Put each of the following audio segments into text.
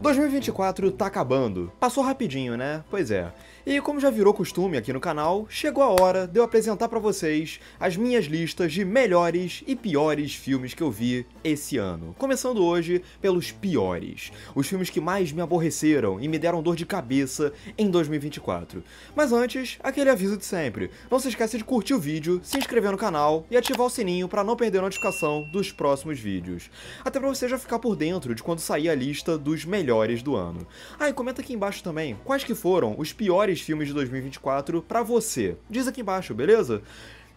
2024 tá acabando. Passou rapidinho, né? Pois é. E como já virou costume aqui no canal, chegou a hora de eu apresentar pra vocês as minhas listas de melhores e piores filmes que eu vi esse ano. Começando hoje pelos piores. Os filmes que mais me aborreceram e me deram dor de cabeça em 2024. Mas antes, aquele aviso de sempre. Não se esqueça de curtir o vídeo, se inscrever no canal e ativar o sininho pra não perder a notificação dos próximos vídeos. Até pra você já ficar por dentro de quando sair a lista dos melhores do ano. Ah, e comenta aqui embaixo também quais que foram os piores filmes de 2024 pra você. Diz aqui embaixo, beleza?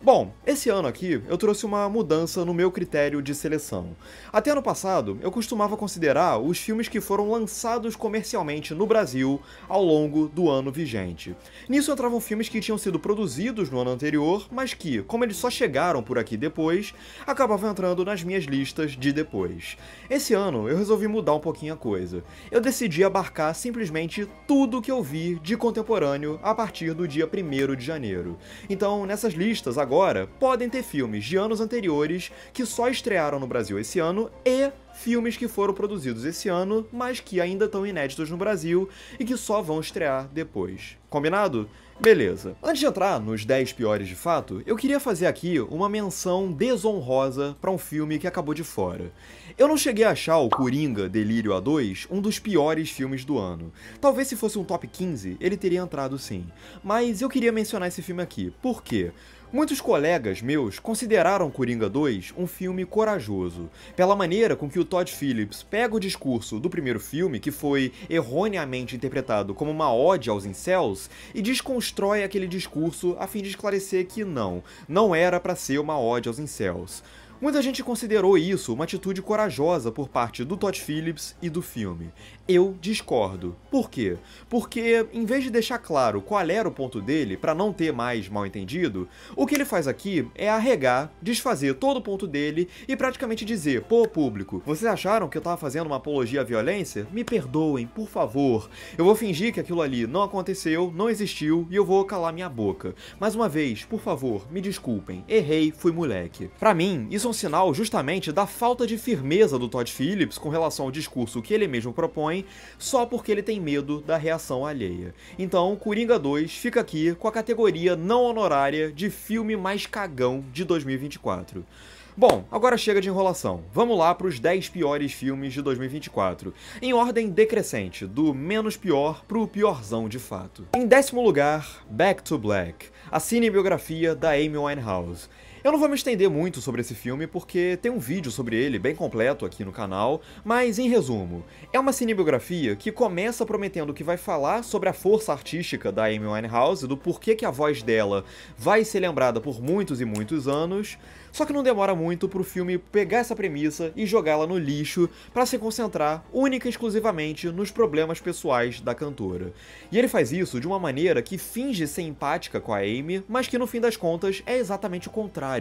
Bom, esse ano aqui eu trouxe uma mudança no meu critério de seleção. Até ano passado, eu costumava considerar os filmes que foram lançados comercialmente no Brasil ao longo do ano vigente. Nisso entravam filmes que tinham sido produzidos no ano anterior, mas que, como eles só chegaram por aqui depois, acabavam entrando nas minhas listas de depois. Esse ano eu resolvi mudar um pouquinho a coisa. Eu decidi abarcar simplesmente tudo que eu vi de contemporâneo a partir do dia 1º de janeiro. Então, nessas listas agora podem ter filmes de anos anteriores que só estrearam no Brasil esse ano e filmes que foram produzidos esse ano, mas que ainda estão inéditos no Brasil e que só vão estrear depois. Combinado? Beleza. Antes de entrar nos 10 piores de fato, eu queria fazer aqui uma menção desonrosa para um filme que acabou de fora. Eu não cheguei a achar o Coringa Delírio A2 um dos piores filmes do ano. Talvez se fosse um top 15, ele teria entrado sim. Mas eu queria mencionar esse filme aqui. Por quê? Muitos colegas meus consideraram Coringa 2 um filme corajoso, pela maneira com que o Todd Phillips pega o discurso do primeiro filme, que foi erroneamente interpretado como uma ode aos incels, e desconstrói aquele discurso a fim de esclarecer que não era pra ser uma ode aos incels. Muita gente considerou isso uma atitude corajosa por parte do Todd Phillips e do filme. Eu discordo. Por quê? Porque, em vez de deixar claro qual era o ponto dele, pra não ter mais mal-entendido, o que ele faz aqui é arregar, desfazer todo o ponto dele e praticamente dizer: pô, público, vocês acharam que eu tava fazendo uma apologia à violência? Me perdoem, por favor. Eu vou fingir que aquilo ali não aconteceu, não existiu e eu vou calar minha boca. Mais uma vez, por favor, me desculpem. Errei, fui moleque. Pra mim, isso é um sinal justamente da falta de firmeza do Todd Phillips com relação ao discurso que ele mesmo propõe, só porque ele tem medo da reação alheia. Então, Coringa 2 fica aqui com a categoria não honorária de filme mais cagão de 2024. Bom, agora chega de enrolação. Vamos lá para os 10 piores filmes de 2024, em ordem decrescente, do menos pior pro piorzão de fato. Em 10º lugar, Back to Black, a cinebiografia da Amy Winehouse. Eu não vou me estender muito sobre esse filme porque tem um vídeo sobre ele bem completo aqui no canal, mas em resumo, é uma cinebiografia que começa prometendo que vai falar sobre a força artística da Amy Winehouse, do porquê que a voz dela vai ser lembrada por muitos e muitos anos, só que não demora muito pro filme pegar essa premissa e jogá-la no lixo para se concentrar única e exclusivamente nos problemas pessoais da cantora. E ele faz isso de uma maneira que finge ser empática com a Amy, mas que no fim das contas é exatamente o contrário.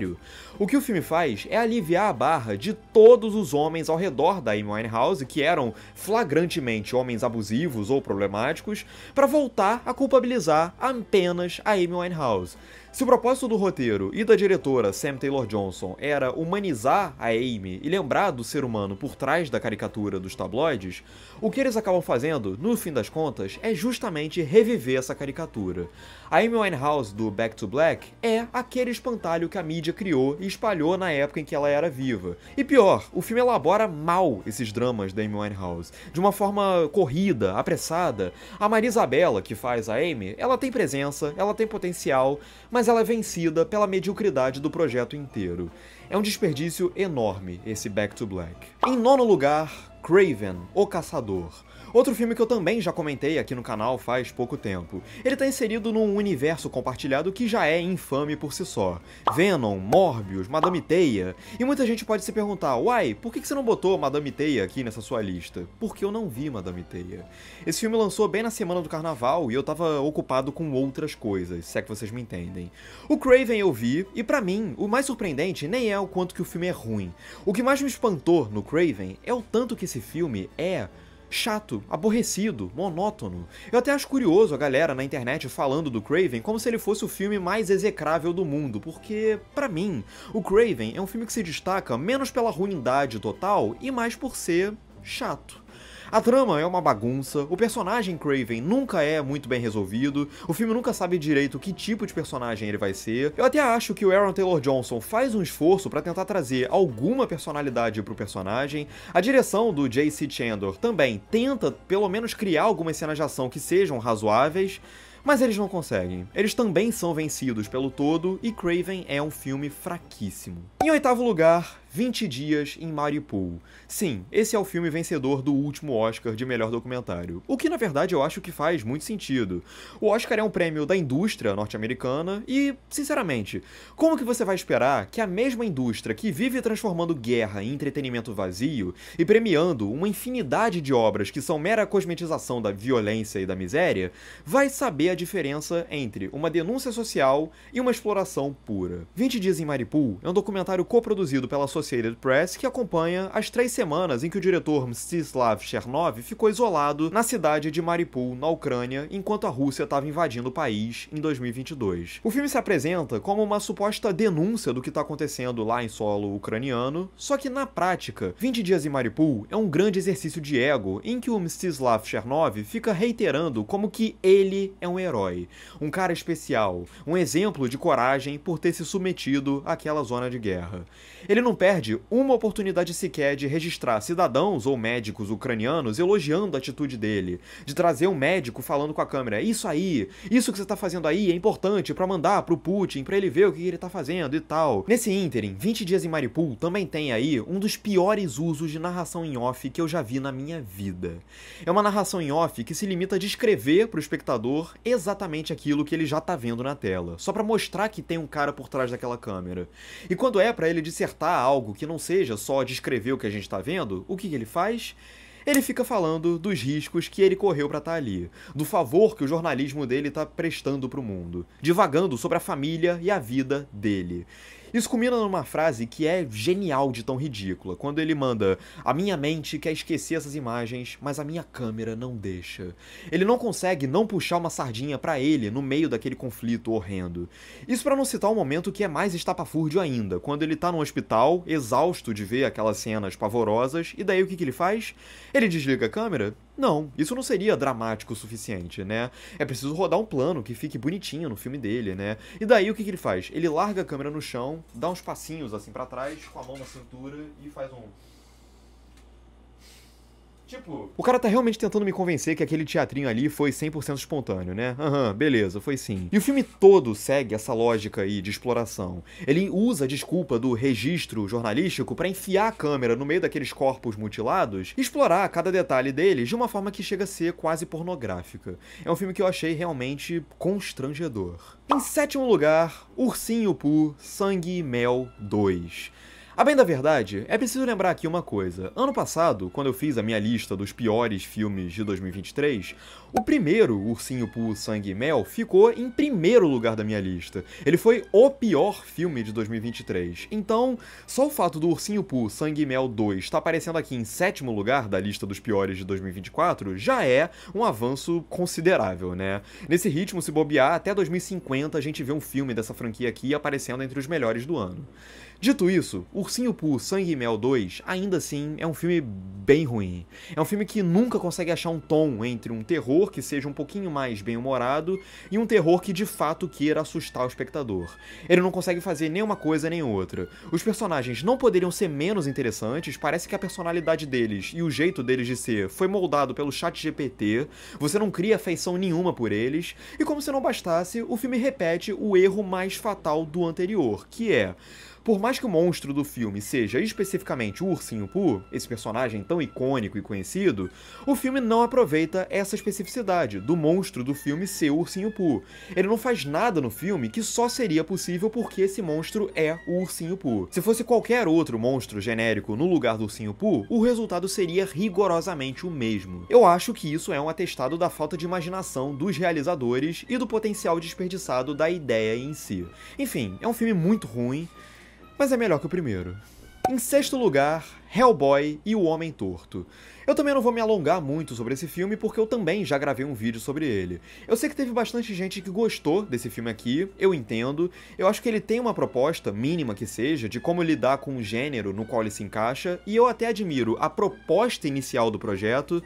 O que o filme faz é aliviar a barra de todos os homens ao redor da Amy Winehouse, que eram flagrantemente homens abusivos ou problemáticos, para voltar a culpabilizar apenas a Amy Winehouse. Se o propósito do roteiro e da diretora Sam Taylor Johnson era humanizar a Amy e lembrar do ser humano por trás da caricatura dos tabloides, o que eles acabam fazendo, no fim das contas, é justamente reviver essa caricatura. A Amy Winehouse do Back to Black é aquele espantalho que a mídia criou e espalhou na época em que ela era viva. E pior, o filme elabora mal esses dramas da Amy Winehouse, de uma forma corrida, apressada. A Maria Isabela, que faz a Amy, ela tem presença, ela tem potencial, mas ela é vencida pela mediocridade do projeto inteiro. É um desperdício enorme esse Back to Black. Em 9º lugar, Kraven, o Caçador. Outro filme que eu também já comentei aqui no canal faz pouco tempo. Ele está inserido num universo compartilhado que já é infame por si só. Venom, Morbius, Madame Teia. E muita gente pode se perguntar: uai, por que você não botou Madame Teia aqui nessa sua lista? Porque eu não vi Madame Teia. Esse filme lançou bem na semana do carnaval e eu tava ocupado com outras coisas, se é que vocês me entendem. O Kraven eu vi, e pra mim, o mais surpreendente nem é o quanto que o filme é ruim. O que mais me espantou no Kraven é o tanto que esse filme é chato, aborrecido, monótono. Eu até acho curioso a galera na internet falando do Kraven como se ele fosse o filme mais execrável do mundo, porque, pra mim, o Kraven é um filme que se destaca menos pela ruindade total e mais por ser chato. A trama é uma bagunça, o personagem Kraven nunca é muito bem resolvido, o filme nunca sabe direito que tipo de personagem ele vai ser. Eu até acho que o Aaron Taylor-Johnson faz um esforço pra tentar trazer alguma personalidade pro personagem. A direção do J.C. Chandor também tenta pelo menos criar algumas cenas de ação que sejam razoáveis, mas eles não conseguem. Eles também são vencidos pelo todo e Kraven é um filme fraquíssimo. Em oitavo lugar, 20 Dias em Mariupol. Sim, esse é o filme vencedor do último Oscar de melhor documentário, o que na verdade eu acho que faz muito sentido. O Oscar é um prêmio da indústria norte-americana e, sinceramente, como que você vai esperar que a mesma indústria que vive transformando guerra em entretenimento vazio e premiando uma infinidade de obras que são mera cosmetização da violência e da miséria, vai saber a diferença entre uma denúncia social e uma exploração pura? 20 Dias em Mariupol é um documentário coproduzido pela Associated Press que acompanha as 3 semanas em que o diretor Mstislav Chernov ficou isolado na cidade de Mariupol, na Ucrânia, enquanto a Rússia estava invadindo o país em 2022. O filme se apresenta como uma suposta denúncia do que está acontecendo lá em solo ucraniano, só que na prática, 20 Dias em Mariupol é um grande exercício de ego em que o Mstislav Chernov fica reiterando como que ele é um herói, um cara especial, um exemplo de coragem por ter se submetido àquela zona de guerra. Ele não perde uma oportunidade sequer de registrar cidadãos ou médicos ucranianos elogiando a atitude dele, de trazer um médico falando com a câmera: isso aí, isso que você tá fazendo aí é importante pra mandar pro Putin, pra ele ver o que ele tá fazendo e tal. Nesse ínterim, 20 Dias em Mariupol também tem aí um dos piores usos de narração em off que eu já vi na minha vida. É uma narração em off que se limita a descrever pro espectador exatamente aquilo que ele já tá vendo na tela, só pra mostrar que tem um cara por trás daquela câmera. E quando é pra ele dissertar algo que não seja só descrever o que a gente tá vendo, o que ele faz? Ele fica falando dos riscos que ele correu pra estar ali, do favor que o jornalismo dele tá prestando pro mundo, divagando sobre a família e a vida dele. Isso culmina numa frase que é genial de tão ridícula, quando ele manda: a minha mente quer esquecer essas imagens, mas a minha câmera não deixa. Ele não consegue não puxar uma sardinha pra ele no meio daquele conflito horrendo. Isso pra não citar um momento que é mais estapafúrdio ainda, quando ele tá no hospital, exausto de ver aquelas cenas pavorosas, e daí o que ele faz? Ele desliga a câmera? Não, isso não seria dramático o suficiente, né? É preciso rodar um plano que fique bonitinho no filme dele, né? E daí o que ele faz? Ele larga a câmera no chão, dá uns passinhos assim pra trás, com a mão na cintura e faz um... Tipo, o cara tá realmente tentando me convencer que aquele teatrinho ali foi 100% espontâneo, né? Aham, beleza, foi sim. E o filme todo segue essa lógica aí de exploração. Ele usa a desculpa do registro jornalístico pra enfiar a câmera no meio daqueles corpos mutilados e explorar cada detalhe deles de uma forma que chega a ser quase pornográfica. É um filme que eu achei realmente constrangedor. Em sétimo lugar, Ursinho Pooh, Sangue e Mel 2. A bem da verdade, é preciso lembrar aqui uma coisa. Ano passado, quando eu fiz a minha lista dos piores filmes de 2023, o primeiro, Ursinho Pooh, Sangue e Mel, ficou em primeiro lugar da minha lista. Ele foi o pior filme de 2023. Então, só o fato do Ursinho Pooh, Sangue e Mel 2 estar aparecendo aqui em sétimo lugar da lista dos piores de 2024 já é um avanço considerável, né? Nesse ritmo, se bobear, até 2050 a gente vê um filme dessa franquia aqui aparecendo entre os melhores do ano. Dito isso, Ursinho Pooh, Sangue e Mel 2, ainda assim, é um filme bem ruim. É um filme que nunca consegue achar um tom entre um terror que seja um pouquinho mais bem-humorado e um terror que de fato queira assustar o espectador. Ele não consegue fazer nem uma coisa nem outra. Os personagens não poderiam ser menos interessantes, parece que a personalidade deles e o jeito deles de ser foi moldado pelo ChatGPT, você não cria afeição nenhuma por eles, e como se não bastasse, o filme repete o erro mais fatal do anterior, que é... Por mais que o monstro do filme seja especificamente o Ursinho Pooh, esse personagem tão icônico e conhecido, o filme não aproveita essa especificidade do monstro do filme ser o Ursinho Pooh. Ele não faz nada no filme que só seria possível porque esse monstro é o Ursinho Pooh. Se fosse qualquer outro monstro genérico no lugar do Ursinho Pooh, o resultado seria rigorosamente o mesmo. Eu acho que isso é um atestado da falta de imaginação dos realizadores e do potencial desperdiçado da ideia em si. Enfim, é um filme muito ruim, mas é melhor que o primeiro. Em sexto lugar, Hellboy e o Homem Torto. Eu também não vou me alongar muito sobre esse filme, porque eu também já gravei um vídeo sobre ele. Eu sei que teve bastante gente que gostou desse filme aqui, eu entendo. Eu acho que ele tem uma proposta, mínima que seja, de como lidar com o gênero no qual ele se encaixa, e eu até admiro a proposta inicial do projeto,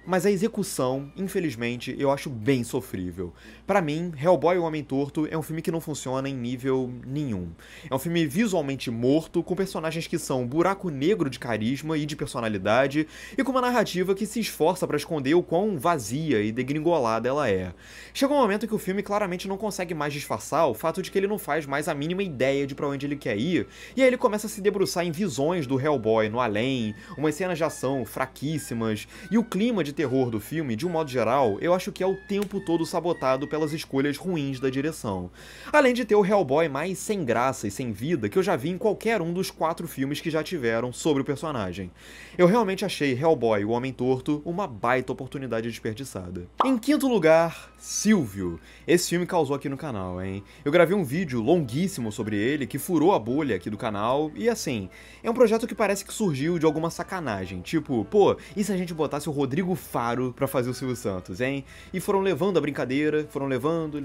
mas a execução, infelizmente, eu acho bem sofrível. Pra mim, Hellboy e o Homem Torto é um filme que não funciona em nível nenhum. É um filme visualmente morto, com personagens que são um buraco negro de carisma e de personalidade, e com uma narrativa que se esforça pra esconder o quão vazia e degringolada ela é. Chega um momento que o filme claramente não consegue mais disfarçar o fato de que ele não faz mais a mínima ideia de pra onde ele quer ir, e aí ele começa a se debruçar em visões do Hellboy no além, umas cenas de ação fraquíssimas, e o clima de terror do filme, de um modo geral, eu acho que é o tempo todo sabotado pelas escolhas ruins da direção. Além de ter o Hellboy mais sem graça e sem vida que eu já vi em qualquer um dos 4 filmes que já tiveram sobre o personagem. Eu realmente achei Hellboy, o Homem Torto, uma baita oportunidade desperdiçada. Em quinto lugar, Silvio. Esse filme causou aqui no canal, hein? Eu gravei um vídeo longuíssimo sobre ele, que furou a bolha aqui do canal, e assim, é um projeto que parece que surgiu de alguma sacanagem, tipo, pô, e se a gente botasse o Rodrigo Faro pra fazer o Silvio Santos, hein? E foram levando a brincadeira, foram levando,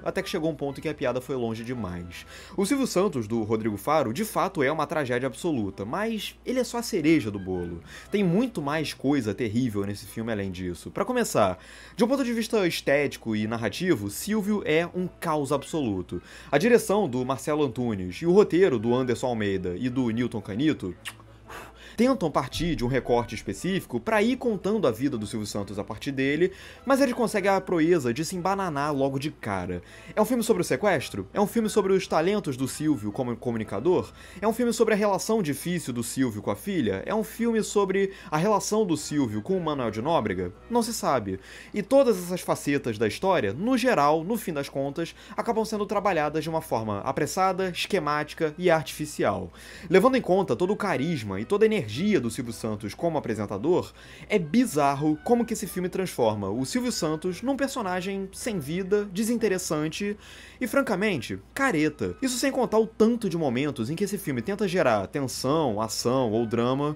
até que chegou um ponto em que a piada foi longe demais. O Silvio Santos, do Rodrigo Faro, de fato é uma tragédia absoluta, mas ele é só a cereja do bolo. Tem muito mais coisa terrível nesse filme além disso. Pra começar, de um ponto de vista estético e narrativo, Silvio é um caos absoluto. A direção do Marcelo Antunes e o roteiro do Anderson Almeida e do Nilton Canito tentam partir de um recorte específico pra ir contando a vida do Silvio Santos a partir dele, mas ele consegue a proeza de se embananar logo de cara. É um filme sobre o sequestro? É um filme sobre os talentos do Silvio como comunicador? É um filme sobre a relação difícil do Silvio com a filha? É um filme sobre a relação do Silvio com o Manuel de Nóbrega? Não se sabe. E todas essas facetas da história, no geral, no fim das contas, acabam sendo trabalhadas de uma forma apressada, esquemática e artificial. Levando em conta todo o carisma e toda a energia do Silvio Santos como apresentador, é bizarro como que esse filme transforma o Silvio Santos num personagem sem vida, desinteressante e, francamente, careta. Isso sem contar o tanto de momentos em que esse filme tenta gerar tensão, ação ou drama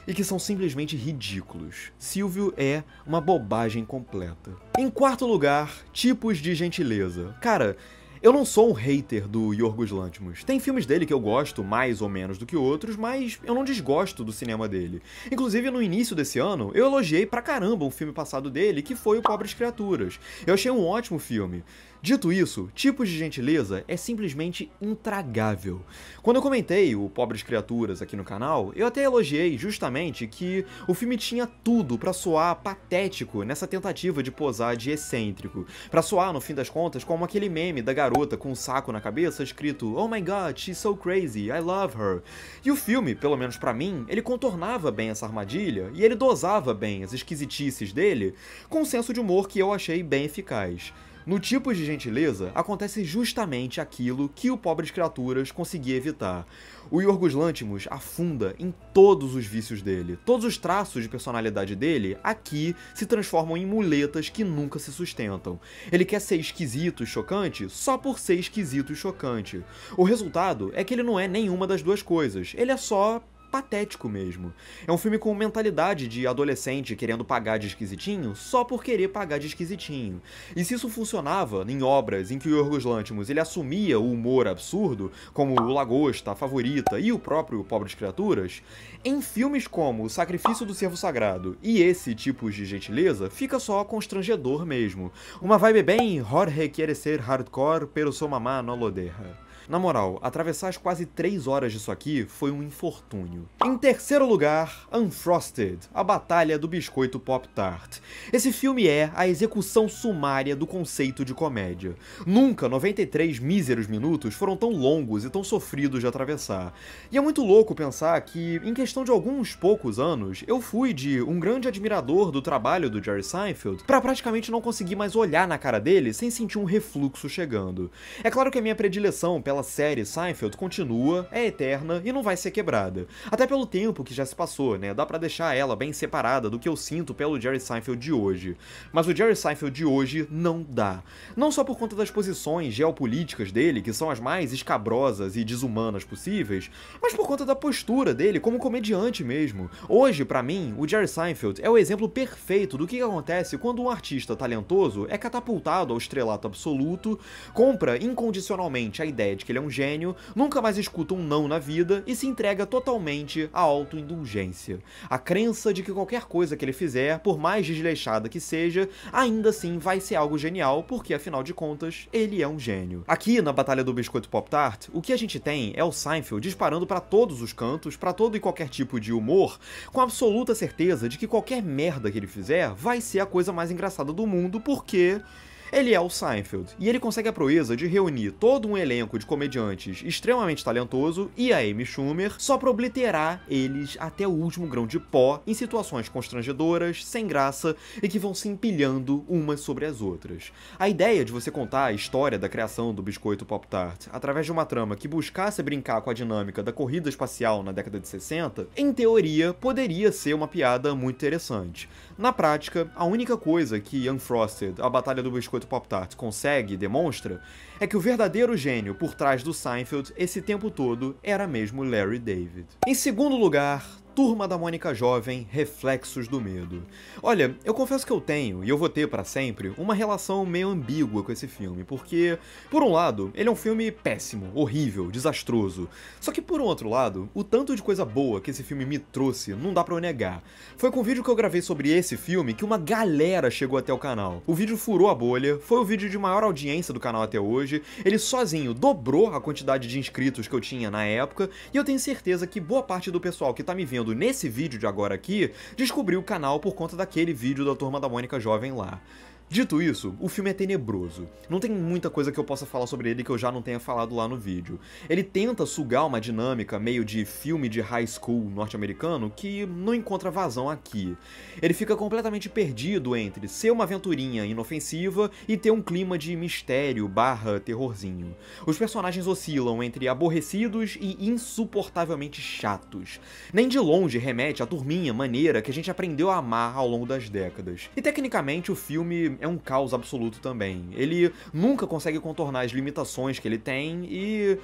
e que são simplesmente ridículos. Silvio é uma bobagem completa. Em quarto lugar, tipos de gentileza. Cara, eu não sou um hater do Yorgos Lanthimos. Tem filmes dele que eu gosto mais ou menos do que outros, mas eu não desgosto do cinema dele. Inclusive, no início desse ano, eu elogiei pra caramba um filme passado dele, que foi o Pobres Criaturas. Eu achei um ótimo filme. Dito isso, Tipos de Gentileza é simplesmente intragável. Quando eu comentei o Pobres Criaturas aqui no canal, eu até elogiei justamente que o filme tinha tudo pra soar patético nessa tentativa de posar de excêntrico, pra soar, no fim das contas, como aquele meme da garota com um saco na cabeça escrito "Oh my god, she's so crazy, I love her". E o filme, pelo menos pra mim, ele contornava bem essa armadilha e ele dosava bem as esquisitices dele com um senso de humor que eu achei bem eficaz. No Tipos de Gentileza, acontece justamente aquilo que o Pobres Criaturas conseguia evitar. O Yorgos Lanthimos afunda em todos os vícios dele. Todos os traços de personalidade dele, aqui, se transformam em muletas que nunca se sustentam. Ele quer ser esquisito e chocante só por ser esquisito e chocante. O resultado é que ele não é nenhuma das duas coisas. Ele é só patético mesmo. É um filme com mentalidade de adolescente querendo pagar de esquisitinho só por querer pagar de esquisitinho. E se isso funcionava em obras em que o Yorgos Lanthimos ele assumia o humor absurdo, como O Lagosta, A Favorita e o próprio Pobres Criaturas, em filmes como O Sacrifício do Cervo Sagrado e esse Tipos de Gentileza, fica só constrangedor mesmo. Uma vibe bem Jorge quiere ser hardcore, pero su mamá no lo deja. Na moral, atravessar as quase 3 horas disso aqui foi um infortúnio. Em terceiro lugar, Unfrosted, a batalha do biscoito Pop-Tart. Esse filme é a execução sumária do conceito de comédia. Nunca 93 míseros minutos foram tão longos e tão sofridos de atravessar. E é muito louco pensar que, em questão de alguns poucos anos, eu fui de um grande admirador do trabalho do Jerry Seinfeld pra praticamente não conseguir mais olhar na cara dele sem sentir um refluxo chegando. É claro que a minha predileção pela daquela série Seinfeld continua, é eterna e não vai ser quebrada. Até pelo tempo que já se passou, né? Dá pra deixar ela bem separada do que eu sinto pelo Jerry Seinfeld de hoje. Mas o Jerry Seinfeld de hoje não dá. Não só por conta das posições geopolíticas dele, que são as mais escabrosas e desumanas possíveis, mas por conta da postura dele como comediante mesmo. Hoje, pra mim, o Jerry Seinfeld é o exemplo perfeito do que acontece quando um artista talentoso é catapultado ao estrelato absoluto, compra incondicionalmente a ideia de que ele é um gênio, nunca mais escuta um não na vida e se entrega totalmente à autoindulgência. A crença de que qualquer coisa que ele fizer, por mais desleixada que seja, ainda assim vai ser algo genial, porque afinal de contas, ele é um gênio. Aqui na Batalha do Biscoito Pop-Tart, o que a gente tem é o Seinfeld disparando pra todos os cantos, pra todo e qualquer tipo de humor, com absoluta certeza de que qualquer merda que ele fizer vai ser a coisa mais engraçada do mundo, porque ele é o Seinfeld, e ele consegue a proeza de reunir todo um elenco de comediantes extremamente talentoso e a Amy Schumer só pra obliterar eles até o último grão de pó em situações constrangedoras, sem graça e que vão se empilhando umas sobre as outras. A ideia de você contar a história da criação do Biscoito Pop-Tart através de uma trama que buscasse brincar com a dinâmica da corrida espacial na década de 60, em teoria, poderia ser uma piada muito interessante. Na prática, a única coisa que Unfrosted, a Batalha do Biscoito Pop-Tart, consegue e demonstra é que o verdadeiro gênio por trás do Seinfeld esse tempo todo era mesmo Larry David. Em segundo lugar, Turma da Mônica Jovem, Reflexos do Medo. Olha, eu confesso que eu tenho, e eu vou ter pra sempre, uma relação meio ambígua com esse filme, porque, por um lado, ele é um filme péssimo, horrível, desastroso. Só que, por um outro lado, o tanto de coisa boa que esse filme me trouxe não dá pra eu negar. Foi com o vídeo que eu gravei sobre esse filme que uma galera chegou até o canal. O vídeo furou a bolha, foi o vídeo de maior audiência do canal até hoje, ele sozinho dobrou a quantidade de inscritos que eu tinha na época, e eu tenho certeza que boa parte do pessoal que tá me vendo nesse vídeo de agora aqui, descobriu o canal por conta daquele vídeo da Turma da Mônica Jovem lá. Dito isso, o filme é tenebroso. Não tem muita coisa que eu possa falar sobre ele que eu já não tenha falado lá no vídeo. Ele tenta sugar uma dinâmica meio de filme de high school norte-americano que não encontra vazão aqui. Ele fica completamente perdido entre ser uma aventurinha inofensiva e ter um clima de mistério barra terrorzinho. Os personagens oscilam entre aborrecidos e insuportavelmente chatos. Nem de longe remete à turminha maneira que a gente aprendeu a amar ao longo das décadas. E tecnicamente o filme é um caos absoluto também. Ele nunca consegue contornar as limitações que ele tem e...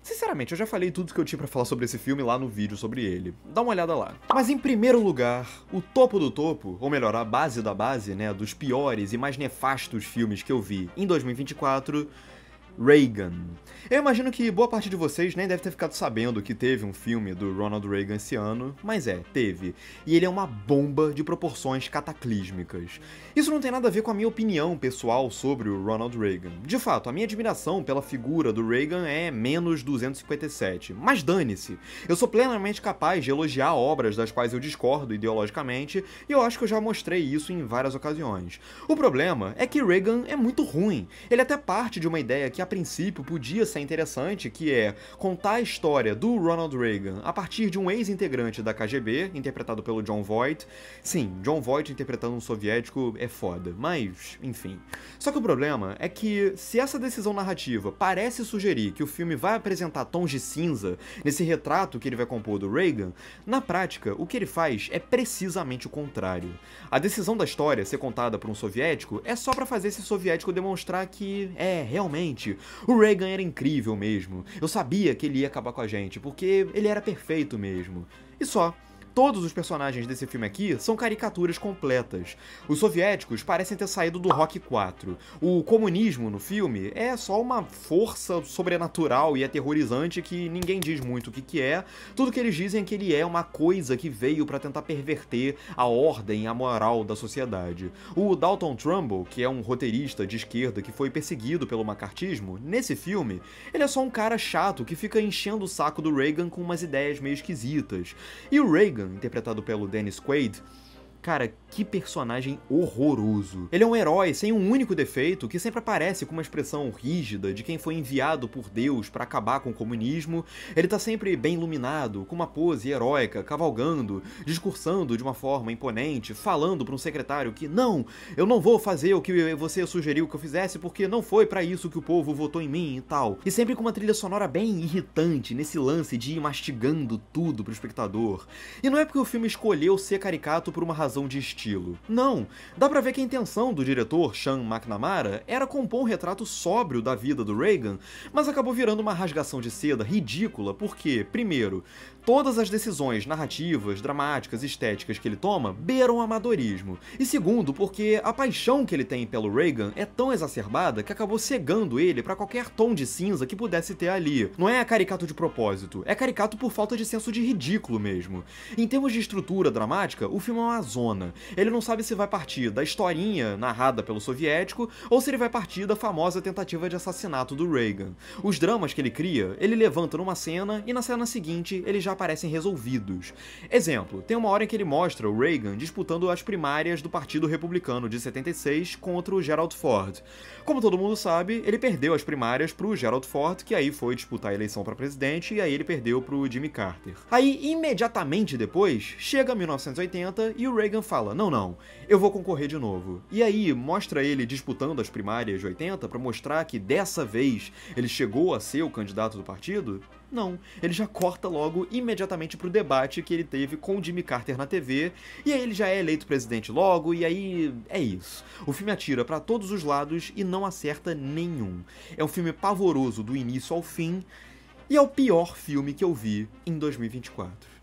sinceramente, eu já falei tudo que eu tinha pra falar sobre esse filme lá no vídeo sobre ele. Dá uma olhada lá. Mas em primeiro lugar, o topo do topo, ou melhor, a base da base, né, dos piores e mais nefastos filmes que eu vi em 2024... Reagan. Eu imagino que boa parte de vocês nem deve ter ficado sabendo que teve um filme do Ronald Reagan esse ano, mas teve. E ele é uma bomba de proporções cataclísmicas. Isso não tem nada a ver com a minha opinião pessoal sobre o Ronald Reagan. De fato, a minha admiração pela figura do Reagan é menos 257, mas dane-se. Eu sou plenamente capaz de elogiar obras das quais eu discordo ideologicamente, e eu acho que eu já mostrei isso em várias ocasiões. O problema é que Reagan é muito ruim. Ele até parte de uma ideia que a princípio podia ser interessante, que é contar a história do Ronald Reagan a partir de um ex-integrante da KGB, interpretado pelo Jon Voight. Sim, Jon Voight interpretando um soviético é foda, mas, enfim. Só que o problema é que, se essa decisão narrativa parece sugerir que o filme vai apresentar tons de cinza nesse retrato que ele vai compor do Reagan, na prática, o que ele faz é precisamente o contrário. A decisão da história ser contada por um soviético é só pra fazer esse soviético demonstrar que, realmente, o Reagan era incrível mesmo. Eu sabia que ele ia acabar com a gente, porque ele era perfeito mesmo. E só. Todos os personagens desse filme aqui são caricaturas completas. Os soviéticos parecem ter saído do Rock 4. O comunismo no filme é só uma força sobrenatural e aterrorizante que ninguém diz muito o que é. Tudo que eles dizem é que ele é uma coisa que veio pra tentar perverter a ordem e a moral da sociedade. O Dalton Trumbo, que é um roteirista de esquerda que foi perseguido pelo macartismo, nesse filme, ele é só um cara chato que fica enchendo o saco do Reagan com umas ideias meio esquisitas. E o Reagan, interpretado pelo Dennis Quaid, Cara, que personagem horroroso. Ele é um herói sem um único defeito, que sempre aparece com uma expressão rígida de quem foi enviado por Deus para acabar com o comunismo. Ele tá sempre bem iluminado, com uma pose heróica, cavalgando, discursando de uma forma imponente, falando para um secretário que não, eu não vou fazer o que você sugeriu que eu fizesse porque não foi para isso que o povo votou em mim e tal. E sempre com uma trilha sonora bem irritante nesse lance de ir mastigando tudo pro espectador. E não é porque o filme escolheu ser caricato por uma razão de estilo. Não, dá pra ver que a intenção do diretor Sean McNamara era compor um retrato sóbrio da vida do Reagan, mas acabou virando uma rasgação de seda ridícula porque, primeiro, todas as decisões narrativas, dramáticas e estéticas que ele toma beiram amadorismo. E segundo, porque a paixão que ele tem pelo Reagan é tão exacerbada que acabou cegando ele pra qualquer tom de cinza que pudesse ter ali. Não é caricato de propósito, é caricato por falta de senso de ridículo mesmo. Em termos de estrutura dramática, o filme é uma zona. Ele não sabe se vai partir da historinha narrada pelo soviético ou se ele vai partir da famosa tentativa de assassinato do Reagan. Os dramas que ele cria, ele levanta numa cena e na cena seguinte eles já aparecem resolvidos. Exemplo, tem uma hora em que ele mostra o Reagan disputando as primárias do Partido Republicano de 76 contra o Gerald Ford. Como todo mundo sabe, ele perdeu as primárias pro Gerald Ford, que aí foi disputar a eleição para presidente e aí ele perdeu pro Jimmy Carter. Aí, imediatamente depois, chega 1980 e o Reagan fala, não, eu vou concorrer de novo. E aí, mostra ele disputando as primárias de 80 pra mostrar que dessa vez ele chegou a ser o candidato do partido? Não, ele já corta logo imediatamente pro debate que ele teve com o Jimmy Carter na TV, e aí ele já é eleito presidente logo, e aí é isso. O filme atira pra todos os lados e não acerta nenhum. É um filme pavoroso do início ao fim, e é o pior filme que eu vi em 2024.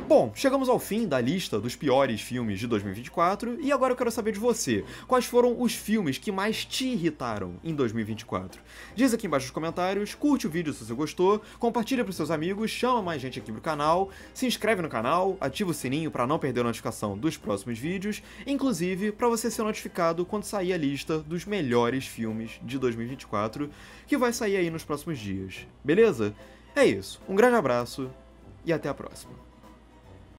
Bom, chegamos ao fim da lista dos piores filmes de 2024 e agora eu quero saber de você. Quais foram os filmes que mais te irritaram em 2024? Diz aqui embaixo nos comentários, curte o vídeo se você gostou, compartilha para seus amigos, chama mais gente aqui pro canal, se inscreve no canal, ativa o sininho para não perder a notificação dos próximos vídeos, inclusive para você ser notificado quando sair a lista dos melhores filmes de 2024, que vai sair aí nos próximos dias. Beleza? É isso, um grande abraço e até a próxima.